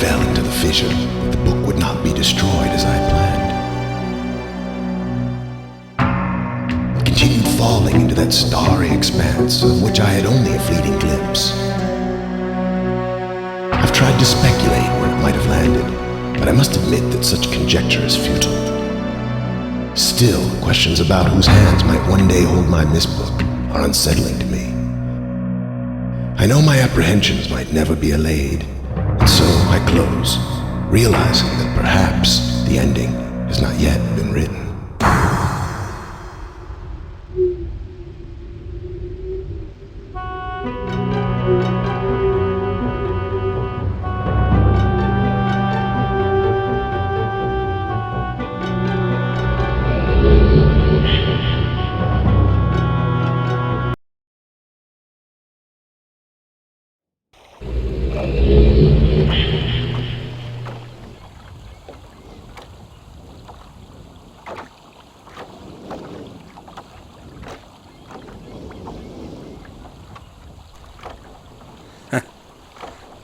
fell into the fissure, the book would not be destroyed as I planned. It continued falling into that starry expanse of which I had only a fleeting glimpse. I've tried to speculate where it might have landed, but I must admit that such conjecture is futile. Still, questions about whose hands might one day hold my misbook are unsettling to me. I know my apprehensions might never be allayed, and so I close, realizing that perhaps the ending has not yet been written.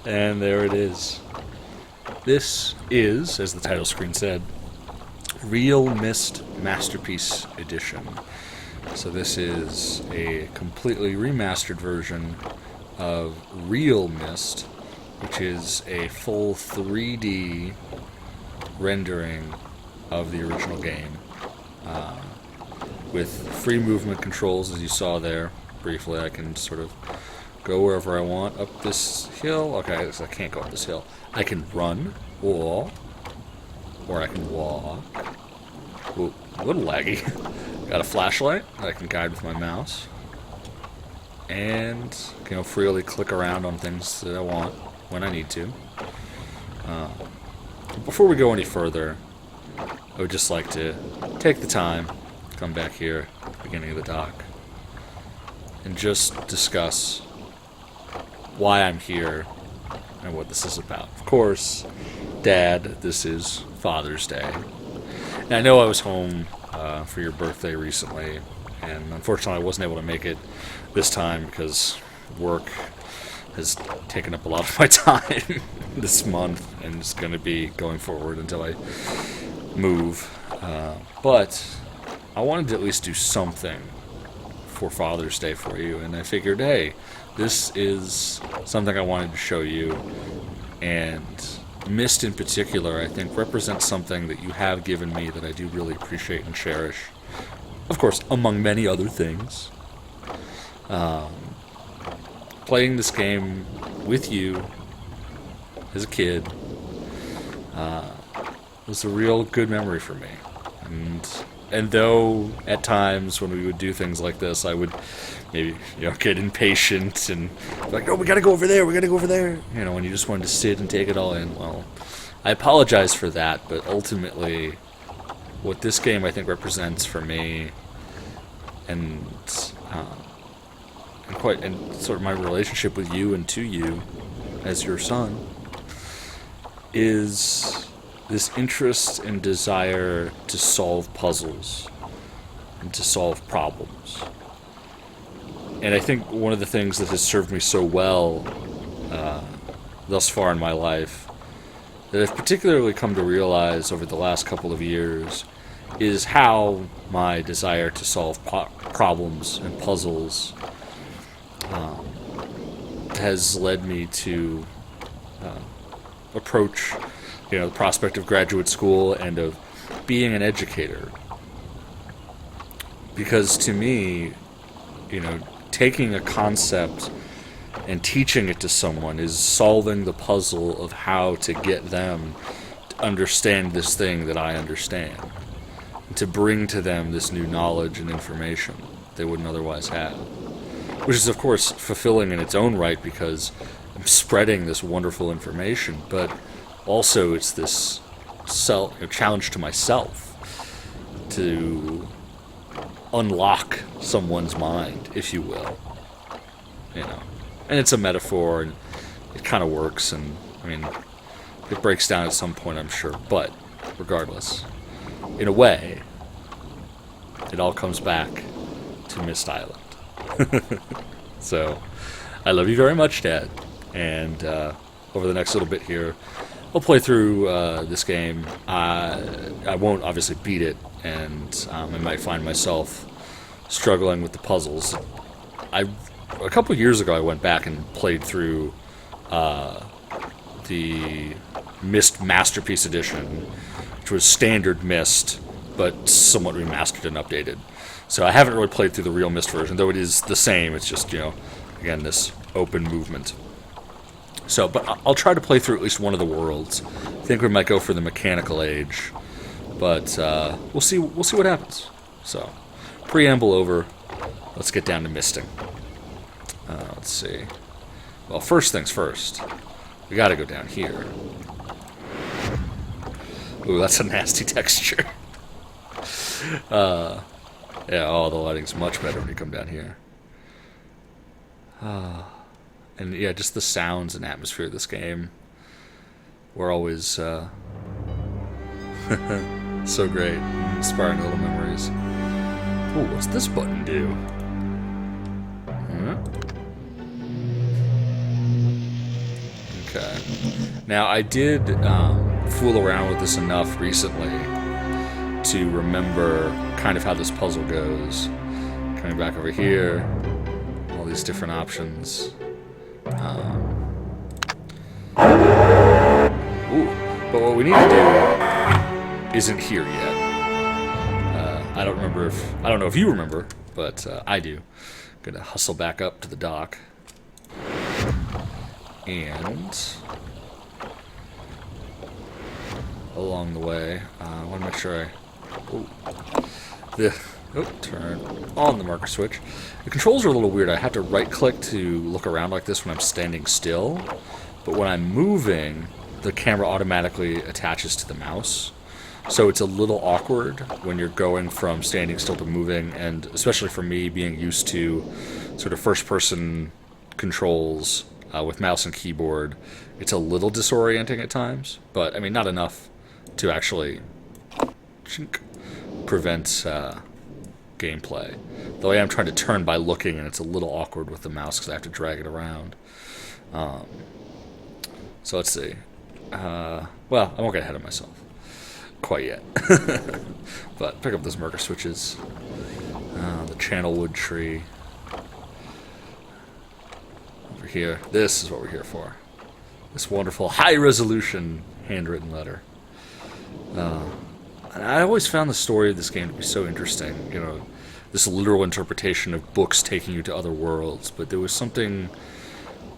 And there it is. This is, as the title screen said, Real Mist Masterpiece Edition. So this is a completely remastered version of Real Mist, which is a full 3D rendering of the original game, with free movement controls, as you saw there. Briefly, I can sort of go wherever I want up this hill. Okay, so I can't go up this hill. I can run, or I can walk. Ooh, a little laggy. Got a flashlight that I can guide with my mouse, and freely click around on things that I want when I need to. Before we go any further, I would just like to take the time, come back here at the beginning of the dock, and just discuss why I'm here and what this is about. Of course, Dad, this is Father's Day. And I know I was home for your birthday recently, and unfortunately I wasn't able to make it this time because work has taken up a lot of my time this month, and it's going to be going forward until I move. But I wanted to at least do something for Father's Day for you, and I figured, hey, this is something I wanted to show you, and Mist in particular, I think, represents something that you have given me that I do really appreciate and cherish. Of course, among many other things. Playing this game with you as a kid was a real good memory for me. And though at times when we would do things like this, I would maybe get impatient and be like, oh, we gotta go over there, when you just wanted to sit and take it all in. Well, I apologize for that, but ultimately what this game I think represents for me and sort of my relationship with you and to you as your son is this interest and desire to solve puzzles and to solve problems. And I think one of the things that has served me so well thus far in my life, that I've particularly come to realize over the last couple of years, is how my desire to solve problems and puzzles has led me to approach the prospect of graduate school and of being an educator. Because to me, taking a concept and teaching it to someone is solving the puzzle of how to get them to understand this thing that I understand, and to bring to them this new knowledge and information they wouldn't otherwise have. Which is, of course, fulfilling in its own right because I'm spreading this wonderful information, but also it's this challenge to myself to unlock someone's mind, if you will. And it's a metaphor, and it kind of works, and it breaks down at some point, I'm sure, but regardless, in a way, it all comes back to Mist Island. So, I love you very much, Dad, and over the next little bit here, I'll play through this game. I won't obviously beat it, and I might find myself struggling with the puzzles. A couple years ago, I went back and played through the Myst Masterpiece Edition, which was standard Myst, but somewhat remastered and updated. So I haven't really played through the real Myst version, though it is the same. It's just, again, this open movement. So, but I'll try to play through at least one of the worlds. I think we might go for the Mechanical Age, but we'll see. We'll see what happens. So, preamble over. Let's get down to misting. Let's see. Well, first things first. We got to go down here. Ooh, that's a nasty texture. Yeah. Oh, the lighting's much better when you come down here. And yeah, just the sounds and atmosphere of this game were always so great, inspiring little memories. Ooh, what's this button do? Okay. Now, I did fool around with this enough recently to remember kind of how this puzzle goes. Coming back over here, all these different options. But what we need to do isn't here yet. I don't know if you remember, but I do. Gonna hustle back up to the dock, and along the way, I want to make sure turn on the marker switch. The controls are a little weird. I have to right-click to look around like this when I'm standing still, but when I'm moving, the camera automatically attaches to the mouse. So it's a little awkward when you're going from standing still to moving, and especially for me, being used to sort of first-person controls with mouse and keyboard, it's a little disorienting at times, but, I mean, not enough to actually prevent gameplay. Though I am trying to turn by looking, and it's a little awkward with the mouse because I have to drag it around. So let's see. Well, I won't get ahead of myself quite yet. But pick up those marker switches. The channel wood tree. Over here. This is what we're here for. This wonderful high-resolution handwritten letter. And I always found the story of this game to be so interesting. This literal interpretation of books taking you to other worlds. But there was something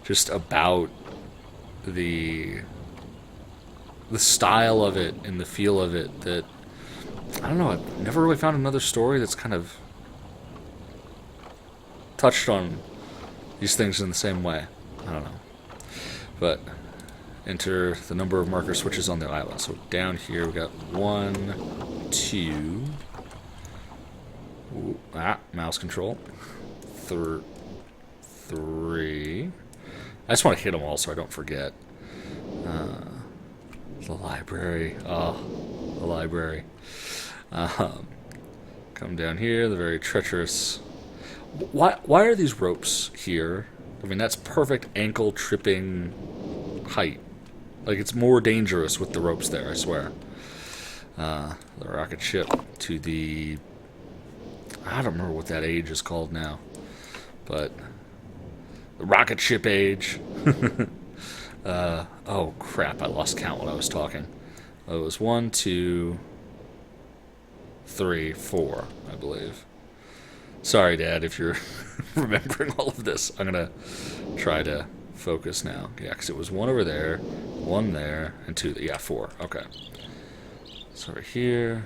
just about the style of it and the feel of it that, I don't know, I've never really found another story that's kind of touched on these things in the same way. I don't know. But enter the number of marker switches on the island. So down here we got 1, 2. Ooh, mouse control. 3. I just want to hit them all so I don't forget. The library. Oh, the library. Come down here, the very treacherous. Why are these ropes here? I mean, that's perfect ankle tripping height. Like, it's more dangerous with the ropes there, I swear. The rocket ship to the... I don't remember what that age is called now. But... the rocket ship age. Oh, crap, I lost count when I was talking. It was 1, 2, 3, 4, I believe. Sorry, Dad, if you're remembering all of this. I'm going to try to focus now. Yeah, because it was 1 over there, 1 there, and 2. Yeah, 4. Okay. So over here,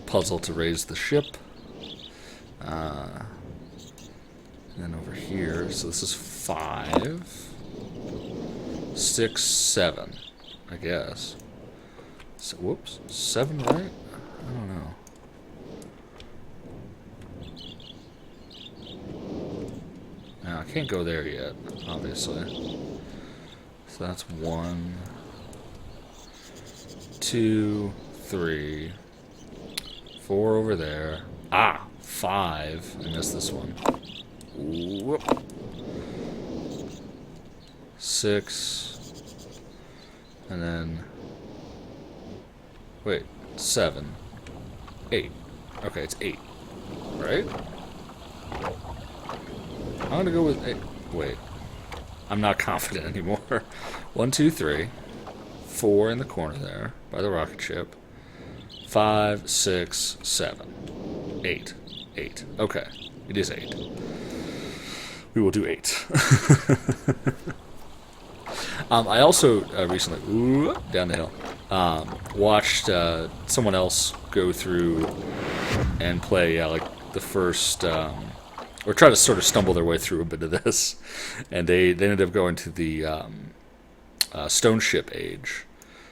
puzzle to raise the ship. And then over here, so this is 5, 6, 7, I guess. So, whoops, 7, right? I don't know. Now, I can't go there yet, obviously. So that's 1, 2, 3, 4 over there. 5. I missed this one. Whoop. 6. and then... Wait, 7. 8. Okay, it's 8. Right? I'm gonna go with 8. Wait. I'm not confident anymore. 1, 2, 3. 4 in the corner there, by the rocket ship. 5, 6, 7. 8. 8. Okay. It is 8. We will do 8. I also recently, down the hill, watched someone else go through and play like the first, or try to sort of stumble their way through a bit of this, and they ended up going to the stone ship age.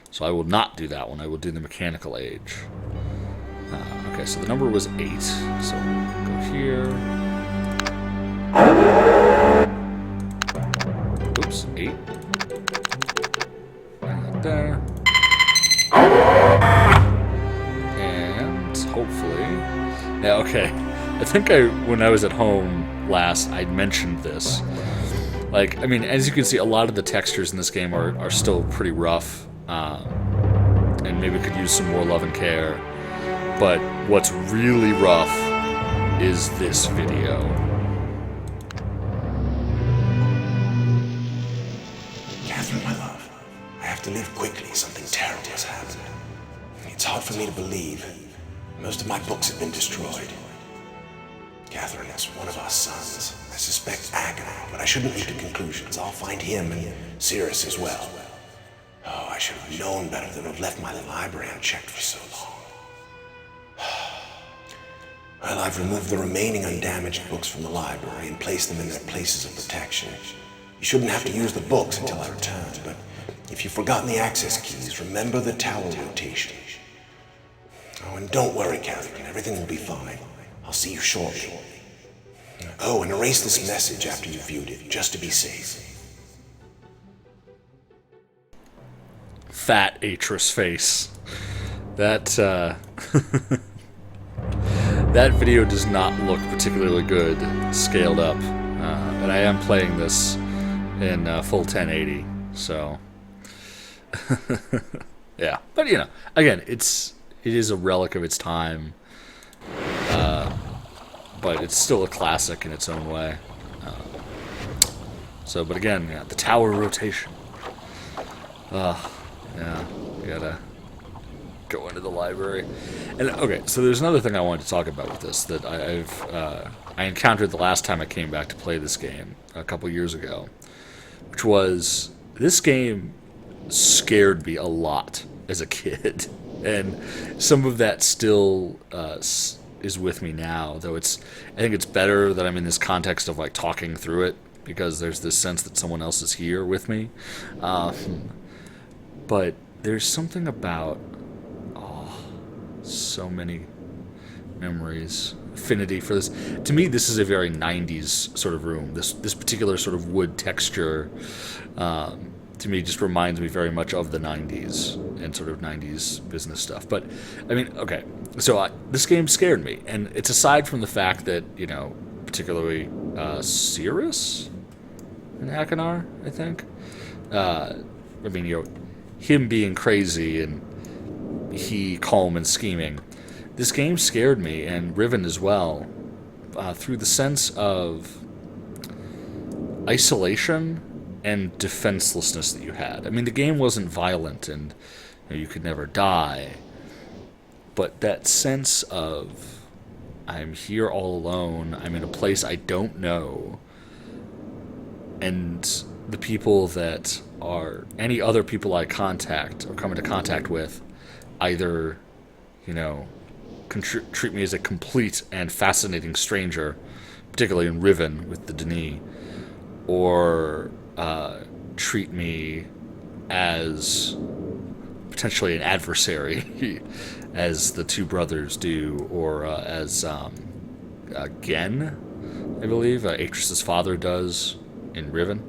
So I will not do that one. I will do the mechanical age. Okay, so the number was 8. So we'll go here. Oops, 8. And there. And hopefully... Yeah, okay. I think when I was at home last, I'd mentioned this. Like, I mean, as you can see, a lot of the textures in this game are still pretty rough. And maybe could use some more love and care. But what's really rough is this video. Catherine, my love, I have to leave quickly. Something terrible has happened. It's hard for me to believe. Most of my books have been destroyed. Catherine is one of our sons. I suspect Agonar, but I shouldn't leap to conclusions. I'll find him and Cirrus as well. Oh, I should have known better than to have left my library unchecked for so long. Well, I've removed the remaining undamaged books from the library and placed them in their places of protection. You shouldn't have to use the books until I return, but if you've forgotten the access keys, remember the tower rotation. Oh, and don't worry, Catherine, everything will be fine. I'll see you shortly. Oh, and erase this message after you've viewed it, just to be safe. Fat Atris face. That, that video does not look particularly good scaled up. And I am playing this in full 1080, so... yeah. But, you know, again, it is a relic of its time. But it's still a classic in its own way. But again, yeah, the tower rotation. Yeah, you gotta go into the library. And okay, so there's another thing I wanted to talk about with this that I encountered the last time I came back to play this game a couple years ago, which was this game scared me a lot as a kid, and some of that still is with me now. Though I think it's better that I'm in this context of like talking through it because there's this sense that someone else is here with me. But there's something about so many memories, affinity for this. To me, this is a very 90s sort of room. This particular sort of wood texture, to me, just reminds me very much of the 90s and sort of 90s business stuff. But, I mean, okay, so this game scared me. And it's aside from the fact that, you know, particularly Cirrus and Agonar, I think. I mean, you know, him being crazy and he calm and scheming. This game scared me, and Riven as well, through the sense of isolation and defenselessness that you had. I mean, the game wasn't violent, and you could never die, but that sense of I'm here all alone, I'm in a place I don't know, and the people that are any other people I contact or come into contact with either, you know, treat me as a complete and fascinating stranger, particularly in Riven with the Denis, or treat me as potentially an adversary, as the two brothers do, or as Gen, I believe, Atris's father does in Riven.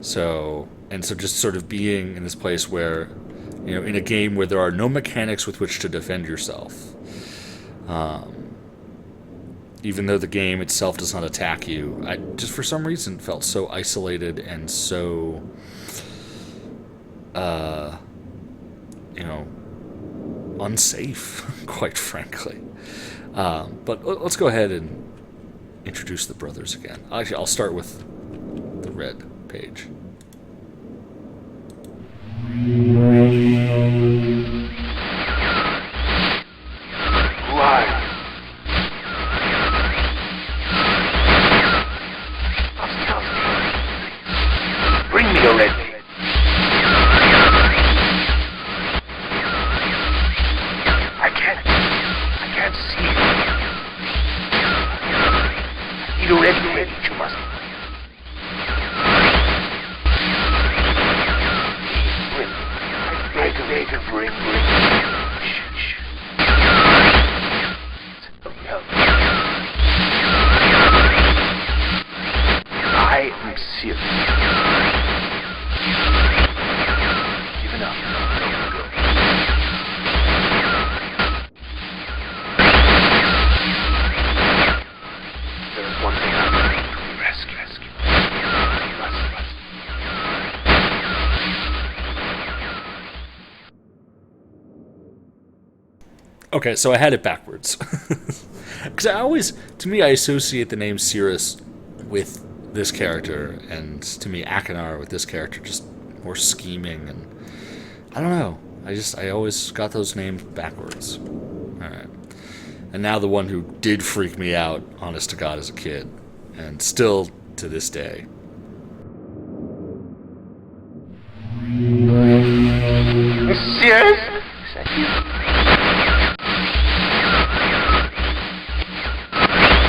So just sort of being in this place where, you know, in a game where there are no mechanics with which to defend yourself, even though the game itself does not attack you, I just for some reason felt so isolated and so you know, unsafe, quite frankly. But let's go ahead and introduce the brothers again. Actually, I'll start with the red page. Why? Bring me a red page. I can't see it. I need a red page, you must. I beg, bring. Shh. I am serious. Give it up. Go. There is one thing I need to rescue. You must. Okay, so I had it backwards. Because I associate the name Cirrus with this character, and to me, Akinar with this character, just more scheming, and I don't know. I always got those names backwards. Alright. And now the one who did freak me out, honest to God, as a kid, and still to this day. Serious? Is that you?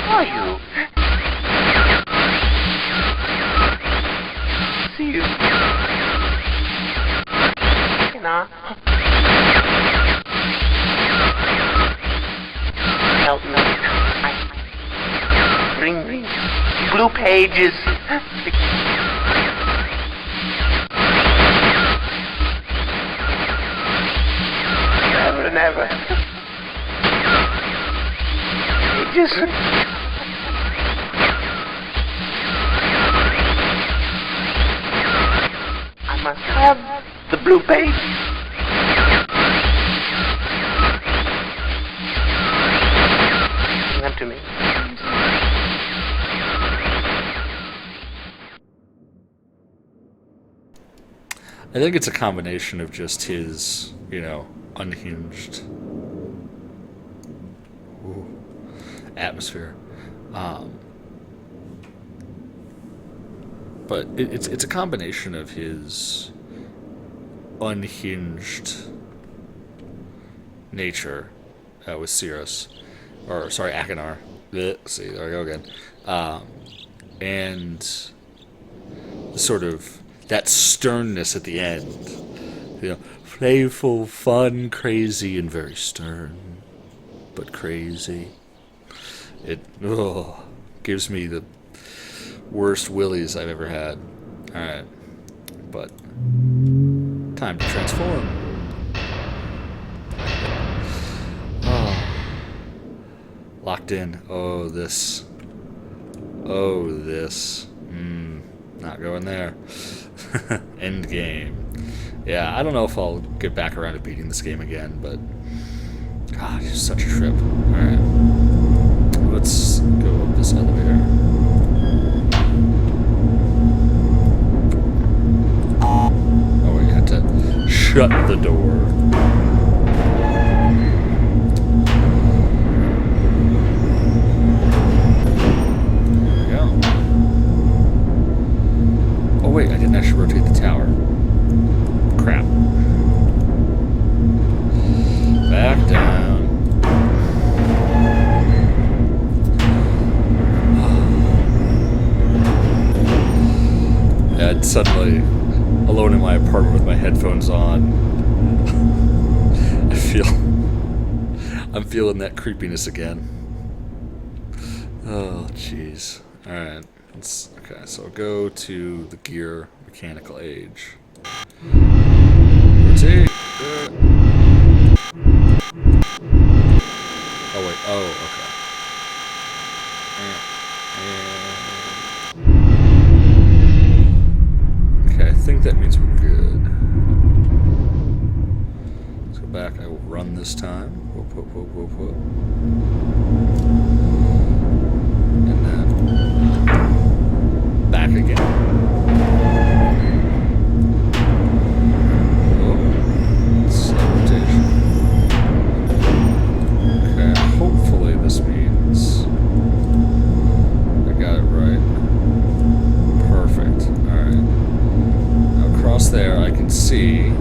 Are you? See you. Help me. Bring me blue pages. Never. Pages. I must have the blue page. Bring them to me. I think it's a combination of just his, unhinged atmosphere. But it's a combination of his unhinged nature with Cirrus, or sorry, Akinar. See, there we go again. And sort of that sternness at the end. Playful, fun, crazy, and very stern, but crazy. It gives me the worst willies I've ever had. Alright. But time to transform. Locked in. This. Not going there. End game. Yeah, I don't know if I'll get back around to beating this game again, but God, it's such a trip. Alright. Let's go up this elevator. Oh, we had to shut the door. There we go. Oh wait, I didn't actually rotate the tower. Crap. Back down. And suddenly, alone in my apartment with my headphones on, I'm feeling that creepiness again. Oh, jeez. Alright, okay, so I'll go to the gear mechanical age. Rotate. Oh, wait, okay. Okay, I think that means we're good. back. I will run this time. Whoop, whoop, whoop, whoop, whoop. And then back again. Oh, slow rotation. Okay, hopefully this means I got it right. Perfect. Alright. Now across there I can see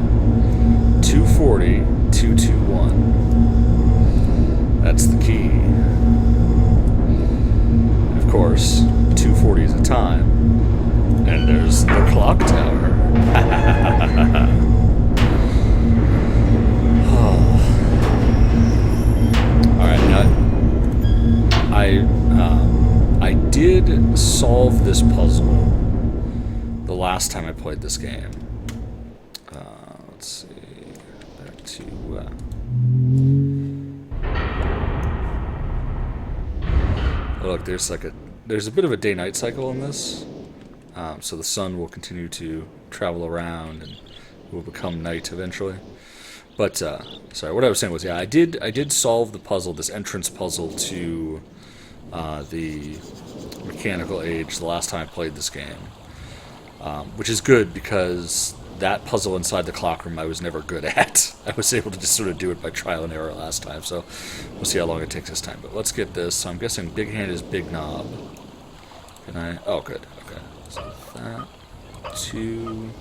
240, 221. That's the key. Of course, 240 is a time. And there's the clock tower. Alright, now I did solve this puzzle the last time I played this game. Let's see. Back to look, there's a bit of a day-night cycle in this. So the sun will continue to travel around and will become night eventually. But sorry, what I was saying was, yeah, I did solve the puzzle, this entrance puzzle to the mechanical age the last time I played this game, which is good because that puzzle inside the clock room I was never good at. I was able to just sort of do it by trial and error last time, so we'll see how long it takes this time. But let's get this. So I'm guessing big hand is big knob. Can I? Oh, good. Okay. So that 2,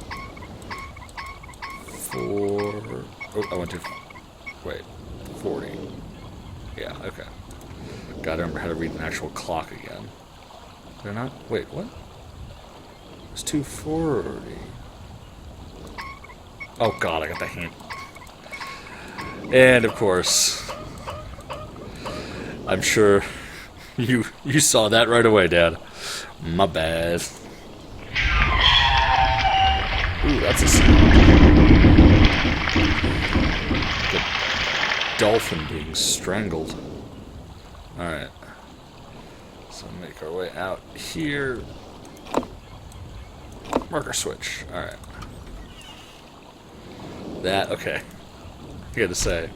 4. Oh, I went to. Wait, 40. Yeah. Okay. Gotta remember how to read an actual clock again. Did I not? Wait, what? It's 240. Oh god, I got the hint. And of course, I'm sure you saw that right away, Dad. My bad. Ooh, that's a sound. The dolphin being strangled. Alright. So make our way out here. Marker switch. Alright. That, okay. I gotta say,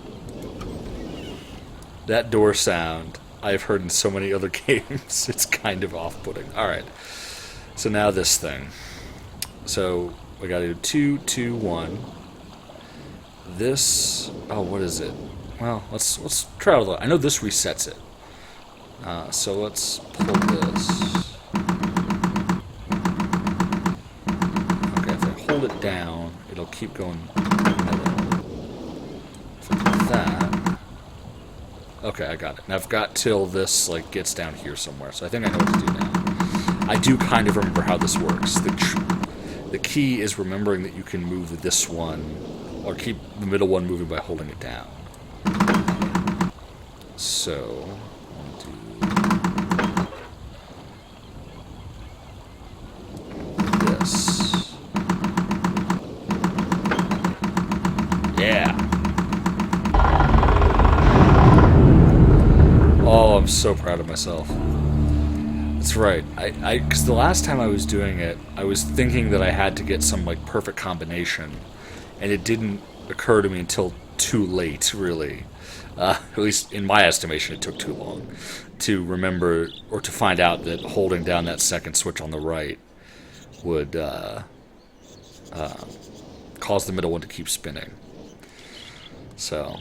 that door sound I've heard in so many other games. It's kind of off-putting. Alright. So now this thing. So we gotta do 2, 2, 1. This, oh, what is it? Well, let's try it a little. I know this resets it. So let's pull this. Okay, if I hold it down, it'll keep going middle. If I do that, okay, I got it. And I've got till this like gets down here somewhere. So I think I know what to do now. I do kind of remember how this works. The key is remembering that you can move this one, or keep the middle one moving by holding it down. So this. Yeah. Oh, I'm so proud of myself. That's right. Because the last time I was doing it, I was thinking that I had to get some like perfect combination, and it didn't occur to me until too late, really. At least in my estimation, it took too long to remember or to find out that holding down that second switch on the right would cause the middle one to keep spinning. So,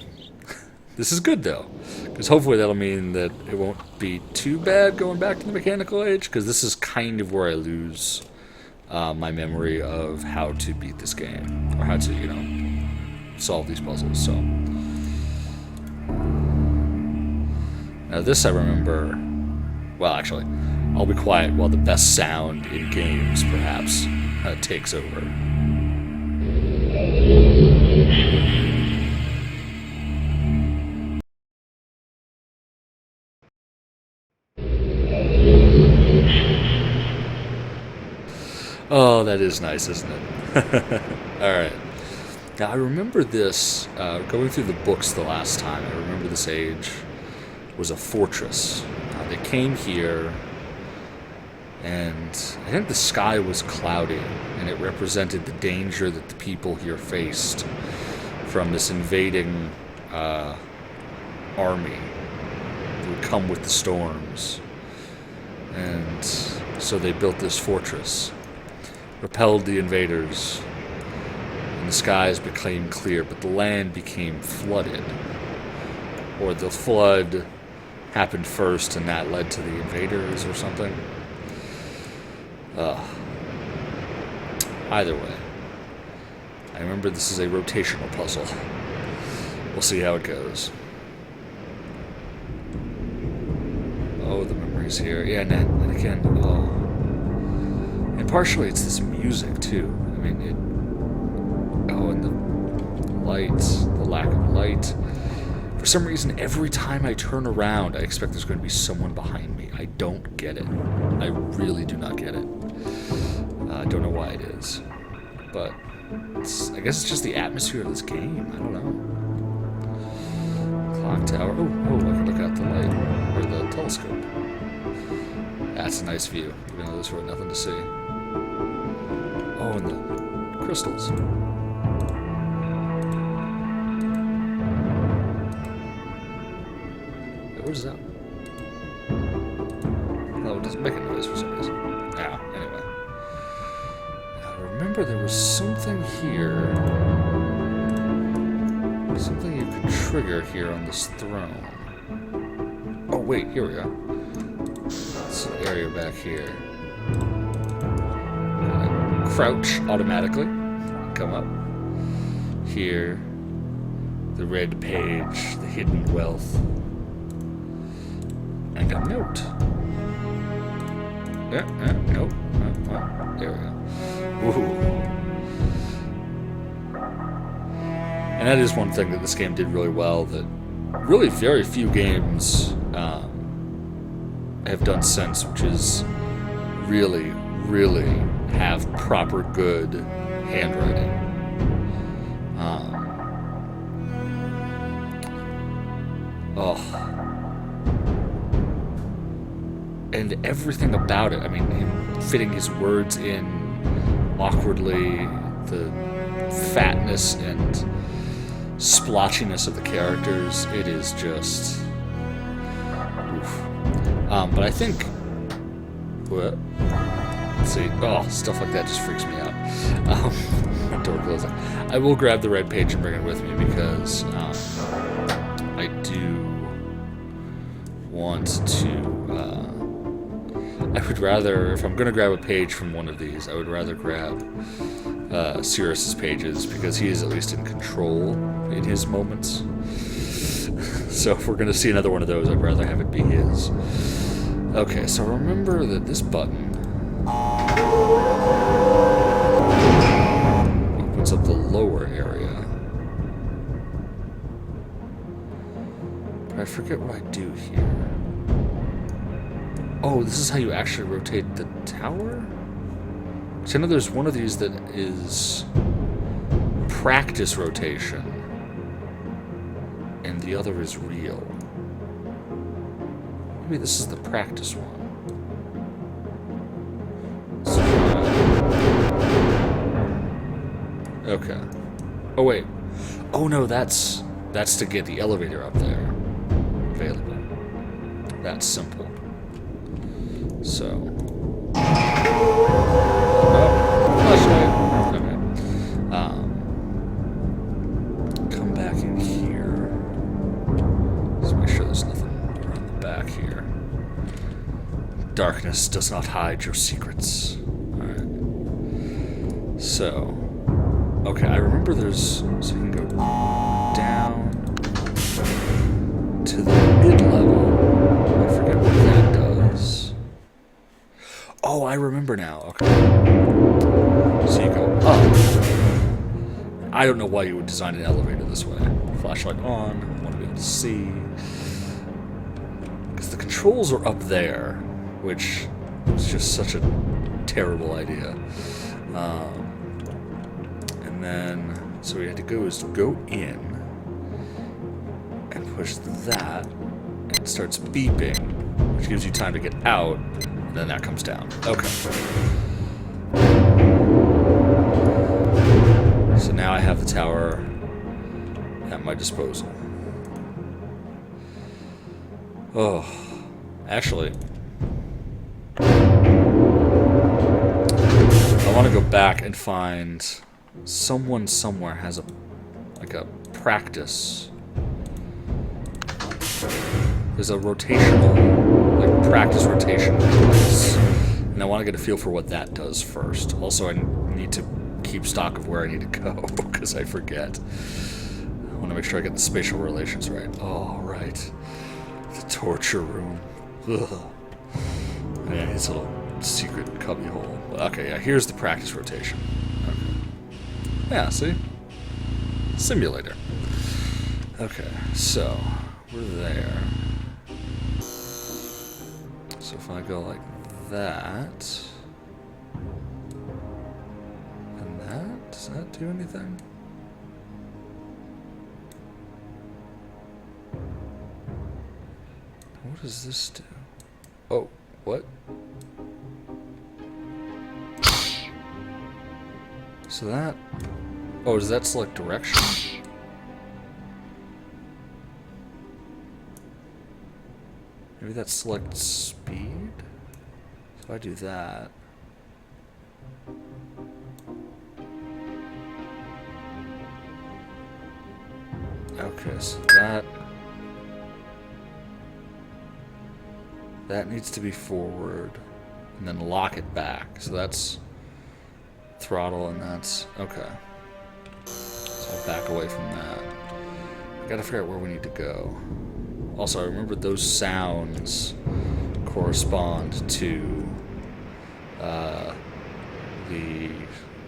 this is good though, because hopefully that'll mean that it won't be too bad going back to the mechanical age, because this is kind of where I lose my memory of how to beat this game, or how to, you know, solve these puzzles. So, now this I remember, well actually, I'll be quiet while the best sound in games, perhaps, takes over. Oh, that is nice, isn't it? Alright. Now, I remember this, going through the books the last time, I remember this age was a fortress. They came here, and I think the sky was cloudy, and it represented the danger that the people here faced from this invading army that would come with the storms. And so they built this fortress, repelled the invaders, and the skies became clear, but the land became flooded. Or the flood happened first and that led to the invaders or something. Either way, I remember this is a rotational puzzle. We'll see how it goes. Oh, the memories here. Yeah, and again, and partially it's this music too. I mean, and the lights, the lack of light. For some reason, every time I turn around, I expect there's going to be someone behind me. I don't get it. I really do not get it. I don't know why it is. But I guess it's just the atmosphere of this game. I don't know. Clock tower. Oh, I can look out the light. Or the telescope. That's a nice view, even though there's really nothing to see. Oh, and the crystals. What is that? Oh, it doesn't make a noise for some reason. Yeah, anyway. I remember there was something here. Something you could trigger here on this throne. Oh, wait, here we go. This area back here. Crouch automatically. Come up. Here. The red page. The hidden wealth. And a note. Nope. There we go. Woohoo. And that is one thing that this game did really well that really very few games have done since, which is really, really have proper good handwriting. And everything about it, I mean, him fitting his words in awkwardly, the fatness and splotchiness of the characters, it is just... oof. But I think... What? Let's see. Oh, stuff like that just freaks me out. Door closing. I will grab the red page and bring it with me because I do want to... I would rather, if I'm going to grab a page from one of these, I would rather grab Cirrus's pages because he is at least in control in his moments. So if we're going to see another one of those, I'd rather have it be his. Okay, so remember that this button opens up the lower area. But I forget what I do here. Oh, this is how you actually rotate the tower? So I know there's one of these that is practice rotation, and the other is real. Maybe this is the practice one. So, okay. Oh, wait. Oh, no, that's to get the elevator up there available. That's simple. So, flashlight. Okay. Come back in here. Let's make sure there's nothing around the back here. Darkness does not hide your secrets. All right. So, okay. I remember there's so you can go down to the mid level. I forget what that does. Oh, I remember now. Okay. So you go up. I don't know why you would design an elevator this way. Flashlight on. I want to be able to see. Because the controls are up there, which is just such a terrible idea. And then, so we had to go is to go in and push that, and it starts beeping, which gives you time to get out. And then that comes down. Okay. So now I have the tower at my disposal. Oh, actually, I want to go back and find someone somewhere has a practice. There's a rotational, practice rotation device, and I want to get a feel for what that does first. Also, I need to keep stock of where I need to go because I forget. I want to make sure I get the spatial relations right. Oh, right. The torture room. Ugh. Yeah, it's a little secret cubby hole. Okay, yeah, here's the practice rotation. Okay. Yeah, see? Simulator. Okay, so we're there. So if I go like that, and that, does that do anything? What does this do? Oh, what? So that... Oh, does that select direction? Maybe that selects speed? So if I do that... Okay, so that needs to be forward, and then lock it back. So that's throttle, and that's okay. So I'll back away from that. I gotta figure out where we need to go. Also, I remember those sounds correspond to the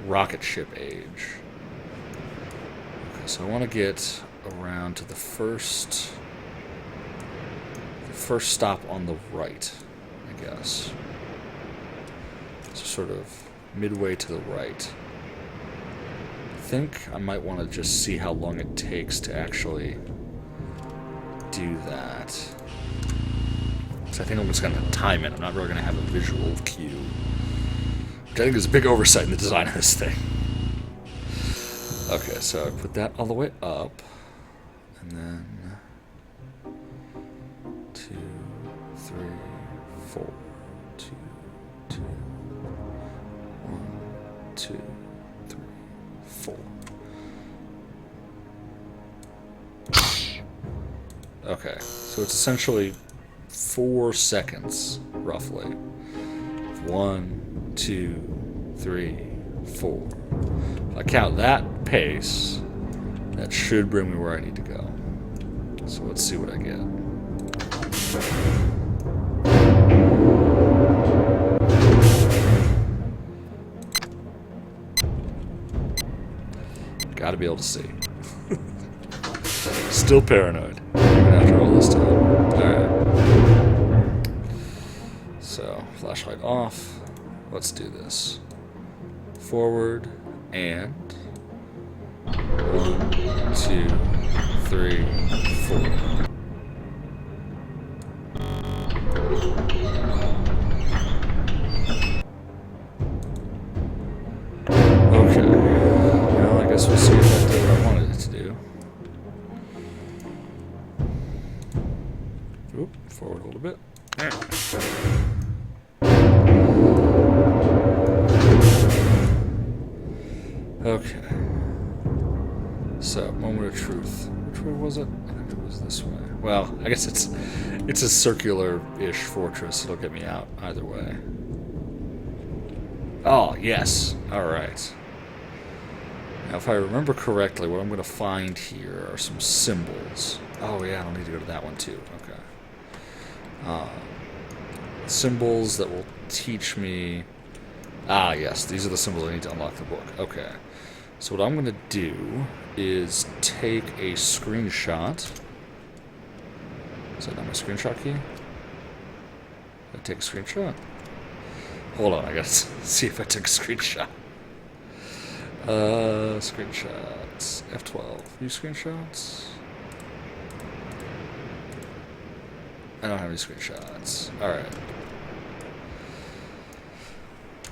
rocket ship age. Okay, so I want to get around to the first stop on the right, I guess. So sort of midway to the right. I think I might want to just see how long it takes to actually do that. So I think I'm just going to time it. I'm not really going to have a visual cue. Which I think is a big oversight in the design of this thing. Okay, so I put that all the way up. And then 2, 3, 4, 2, 2, 1, 2, 3, 4. Okay, so it's essentially 4 seconds, roughly. 1, 2, 3, 4. If I count that pace, that should bring me where I need to go. So let's see what I get. Gotta be able to see. Still paranoid, even after all this time. Alright. So, flashlight off. Let's do this. Forward and 1, 2, 3, 4. Okay. Well, I guess we'll see if that did what I wanted it to do. Oop, forward a little bit. Okay. So, moment of truth. Which way was it? I think it was this way. Well, I guess it's a circular-ish fortress. It'll get me out either way. Oh, yes. Alright. Now, if I remember correctly, what I'm going to find here are some symbols. Oh, yeah, I don't need to go to that one, too. Okay. Symbols that will teach me... Ah, yes, these are the symbols I need to unlock the book. Okay. So what I'm going to do is take a screenshot. Is that not my screenshot key? Did I take a screenshot? Hold on, I gotta see if I took a screenshot. Screenshots. F12. Use screenshots? I don't have any screenshots. Alright.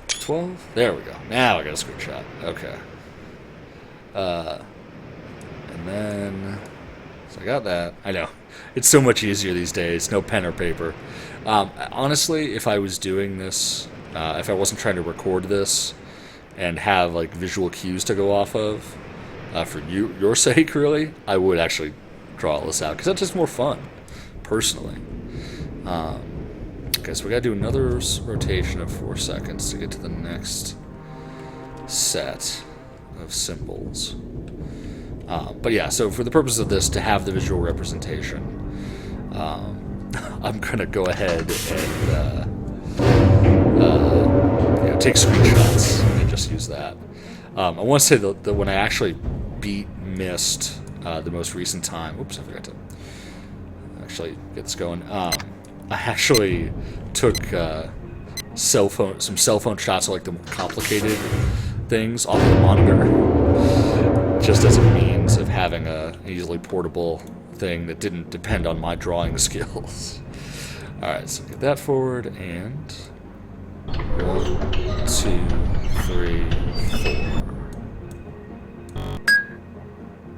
12? There we go. Now I got a screenshot. Okay. And then So I got that. I know. It's so much easier these days. No pen or paper. Honestly, if I was doing this, if I wasn't trying to record this and have like visual cues to go off of, for your sake, really, I would actually draw all this out because that's just more fun, personally. Okay, so we gotta do another rotation of 4 seconds to get to the next set of symbols. But yeah, so for the purpose of this, to have the visual representation, I'm gonna go ahead and take screenshots and just use that. I want to say that when I actually beat Myst the most recent time, oops, I forgot to actually get this going. I actually took some cell phone shots of like the more complicated things off the monitor, just as a means of having a easily portable thing that didn't depend on my drawing skills. Alright, so get that forward, and 1, 2, 3, 4.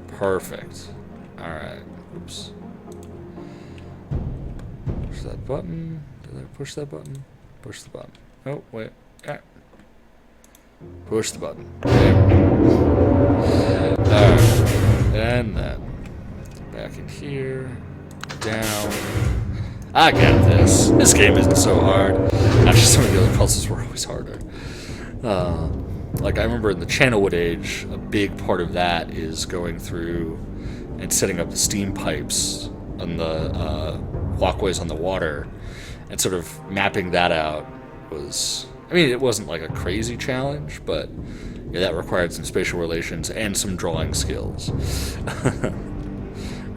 Perfect. Alright, oops. Push that button. Did I push that button? Push the button. Oh, wait. Alright. Push the button. There we go. Alright. And then back in here. Down. I got this. This game isn't so hard. Actually, some of the other puzzles were always harder. Like, I remember in the Channelwood Age, a big part of that is going through and setting up the steam pipes on the walkways on the water, and sort of mapping that out was... I mean, it wasn't like a crazy challenge, but yeah, that required some spatial relations and some drawing skills.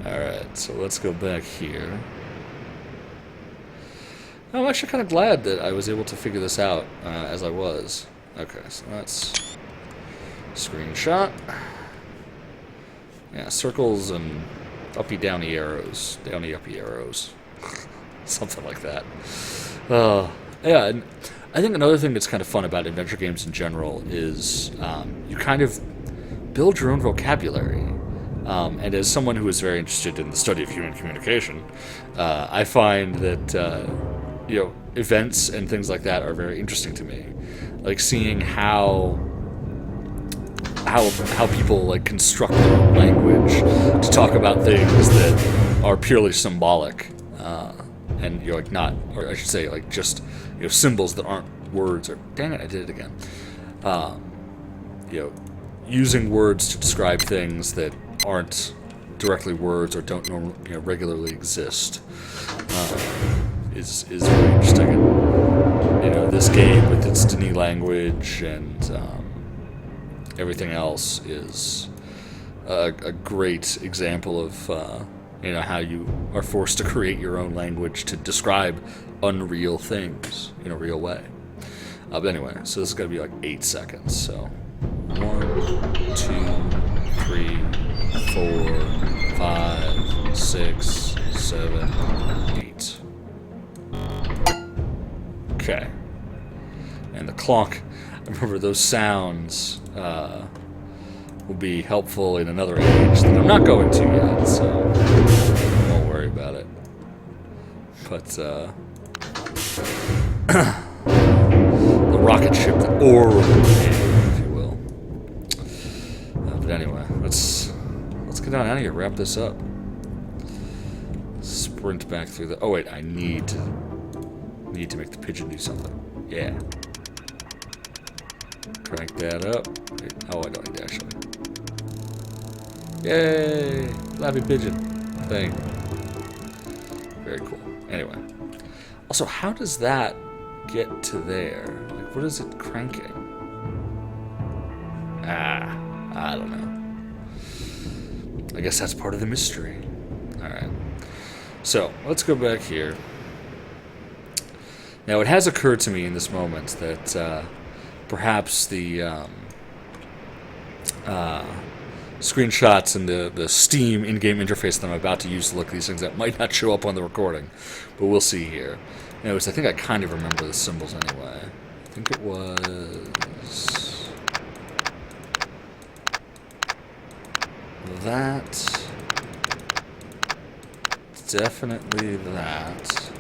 Alright, so let's go back here. I'm actually kind of glad that I was able to figure this out as I was. Okay, so that's screenshot. Yeah, circles and uppy downy arrows. Downy uppy arrows. Something like that. Yeah, and I think another thing that's kind of fun about adventure games in general is you kind of build your own vocabulary. And as someone who is very interested in the study of human communication, I find that events and things like that are very interesting to me. Like seeing how people like construct their own language to talk about things that are purely symbolic, and you're like not, or I should say, like just symbols that aren't words. Or dang it, I did it again. Using words to describe things that aren't directly words or don't regularly exist is very interesting. And, this game with its Denis language and everything else is a great example of how you are forced to create your own language to describe unreal things in a real way. But anyway, so this is going to be like 8 seconds. So 1, 2, 3, 4, 5, 6, 7, 8. Okay. And the clock, I remember those sounds will be helpful in another age that I'm not going to yet, so I won't worry about it. But, the rocket ship that orally came, if you will. But anyway, let's get on out of here, wrap this up. Sprint back through the... Oh wait, I need to make the pigeon do something. Yeah. Crank that up. Wait, oh, I don't need to actually. Yay! Flappy pigeon thing. Very cool. Anyway. Also, how does that get to there? Like, what is it cranking? I don't know. I guess that's part of the mystery. Alright. So, let's go back here. Now, it has occurred to me in this moment that perhaps the screenshots and the Steam in-game interface that I'm about to use to look at these things that might not show up on the recording, but we'll see here. Anyways, I think I kind of remember the symbols anyway. I think it was that, definitely that.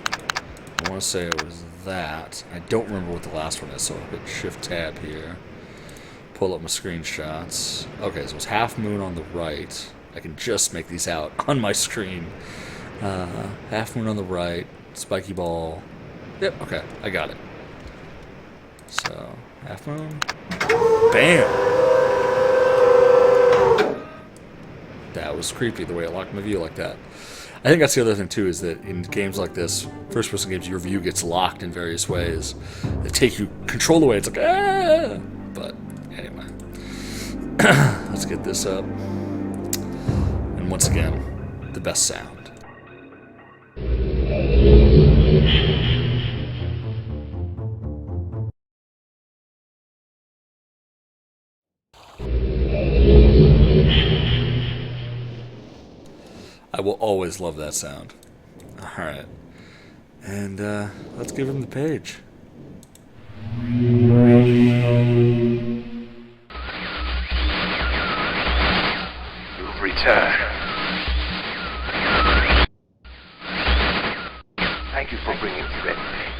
I want to say it was that. I don't remember what the last one is, so I'll hit Shift Tab here. Pull up my screenshots. Okay, so it's Half Moon on the right. I can just make these out on my screen. Half Moon on the right. Spiky Ball. Yep, okay, I got it. So, Half Moon. Bam! That was creepy, the way it locked my view like that. I think that's the other thing, too, is that in games like this, first-person games, your view gets locked in various ways. They take you control away. It's like, ah! But, anyway. Let's get this up. And once again, the best sound. I will always love that sound. Alright. And, let's give him the page. You've returned. Thank you for bringing the red page.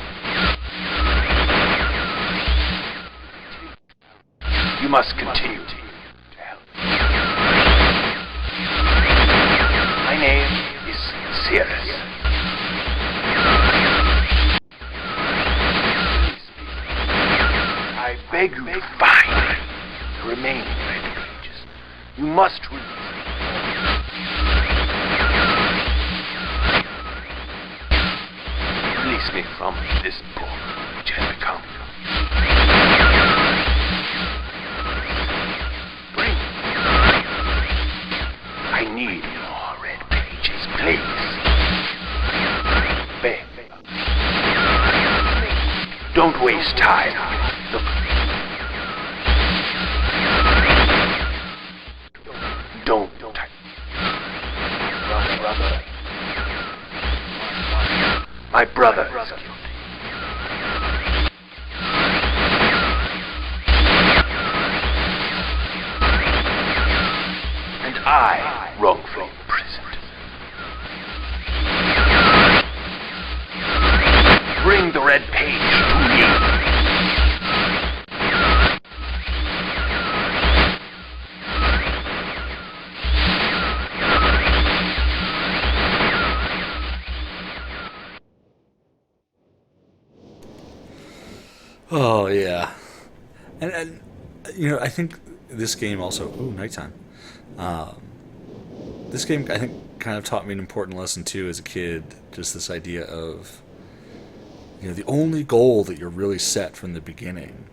You must continue to help. My name is Sirius. I beg you to find the remaining red pages. You must release me from this book, which has become. Bring. I need more red pages, please. Beg. Don't waste time. Look. Don't. My brother is guilty. And I wrongfully imprisoned. Bring the red page to me. Oh, yeah. And you know, I think this game also... Ooh, nighttime. This game, I think, kind of taught me an important lesson, too, as a kid. Just this idea of, you know, the only goal that you're really set from the beginning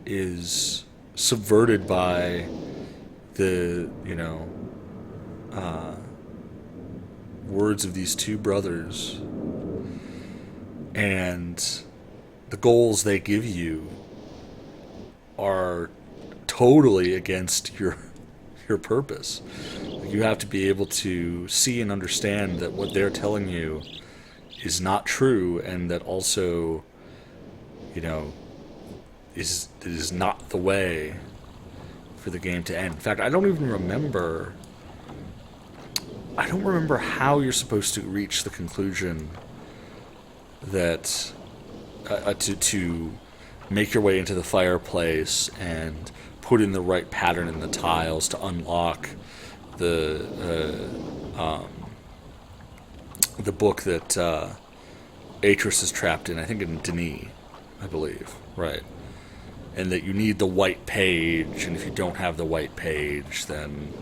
is subverted by the, you know, words of these two brothers. And the goals they give you are totally against your purpose. You have to be able to see and understand that what they're telling you is not true, and that also, you know, is not the way for the game to end. In fact, I don't remember how you're supposed to reach the conclusion that to make your way into the fireplace and put in the right pattern in the tiles to unlock the book that Atris is trapped in. I think in Denis, I believe, right? And that you need the white page, and if you don't have the white page, then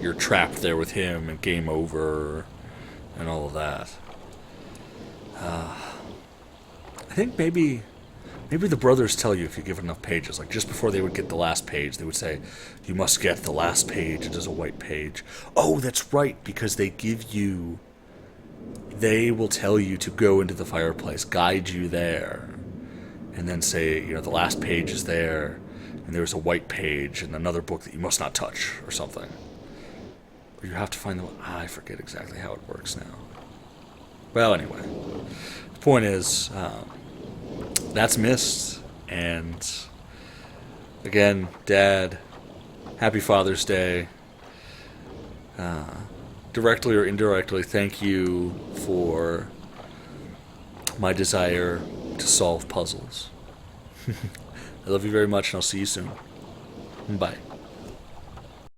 you're trapped there with him and game over and all of that. I think maybe the brothers tell you if you give enough pages. Like, just before they would get the last page, they would say, you must get the last page. It is a white page. Oh, that's right, because they will tell you to go into the fireplace, guide you there, and then say, you know, the last page is there, and there's a white page and another book that you must not touch, or something. Or you have to find I forget exactly how it works now. Well, anyway, the point is, that's Myst, and again, Dad, happy Father's Day. directly or indirectly, thank you for my desire to solve puzzles. I love you very much, and I'll see you soon. Bye.